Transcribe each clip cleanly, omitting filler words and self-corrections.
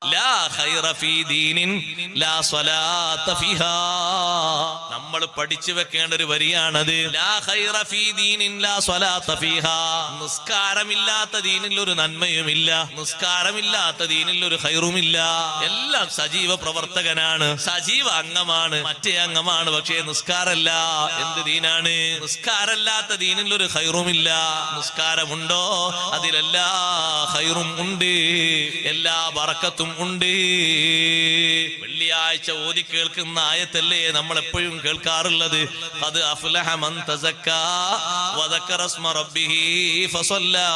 ലാ ഖൈറ ഫീ ദീനിൻ ലാ സ്വലാത്ത ഫീഹാ. നമ്മൾ പഠിച്ചു വെക്കേണ്ട ഒരു വരിയാണത്. ലാ ഖൈറ ഫീ ദീനിൻ ലാ സ്വലാത്ത ഫീഹാ. നിസ്കാരമില്ലാത്ത ദീനിൽ ഒരു നന്മയുമില്ല, നിസ്കാരമില്ലാത്ത ദീനിൽ ഒരു ഖൈറുമില്ല. എല്ലാം സജീവ പ്രവർത്തകനാണ്, സജീവ അംഗമാണ്, മറ്റേ അംഗമാണ്, പക്ഷേ നിസ്കാരല്ല. എന്ത് ദീനാണ്? നിസ്കാരല്ലാത്ത ദീനിൽ ഒരു ഖൈറുമില്ല. നിസ്കാരമുണ്ടോ അതിലെല്ലാ ഖൈറും ഉണ്ട്, എല്ലാ ബറക്കത്തും ഉണ്ട്. വെള്ളിയാഴ്ച ഓതി കേൾക്കുന്ന ആയത്തല്ലേ നമ്മൾ എപ്പോഴും കേൾക്കാറുള്ളത്? ഖദ് അഫ്ലഹ മൻ തസക്കാ വദക്കറ സ്മ റബ്ബിഹി ഫസല്ലാ.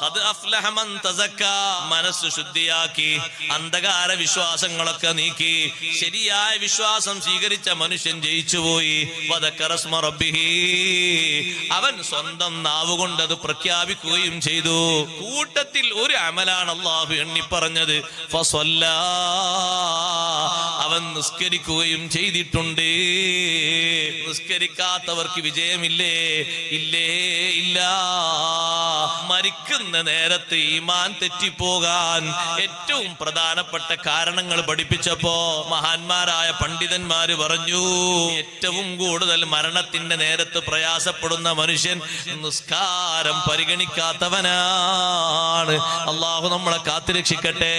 ഖദ് അഫ്ലഹ മൻ തസക്കാ. മനസ്സ് ശുദ്ധിയാക്കി അന്ധകാര വിശ്വാസങ്ങളൊക്കെ നീക്കി ശരിയായ വിശ്വാസം സ്വീകരിച്ച മനുഷ്യൻ ജയിച്ചുപോയി. വദക്കറ സ്മ റബ്ബിഹി. അവൻ സ്വന്തം നാവുകൊണ്ട് അത് പ്രഖ്യാപിക്കുകയും ചെയ്തു. കൂട്ടത്തിൽ ഒരു അമലാണ് അല്ലാഹു എണ്ണി പറഞ്ഞത്. ഫസല്ലാ. അവൻ നിസ്കരിക്കുകയും ചെയ്തിട്ടുണ്ട്. നിസ്കരിക്കാത്തവർക്ക് വിജയമില്ലേ? ഇല്ലേ, ഇല്ല. മരിക്കുന്ന നേരത്ത് ഈമാൻ തെറ്റിപ്പോകാൻ ഏറ്റവും പ്രധാനപ്പെട്ട കാരണങ്ങൾ പഠിപ്പിച്ചപ്പോ മഹാന്മാരായ പണ്ഡിതന്മാര് പറഞ്ഞു, ഏറ്റവും കൂടുതൽ മരണത്തിന്റെ നേരത്ത് പ്രയാസപ്പെടുന്ന മനുഷ്യൻ നിസ്കാരം പരിഗണിക്കാത്തവനാണ്. അള്ളാഹു നമ്മളെ കാത്തുരക്ഷിക്കട്ടെ.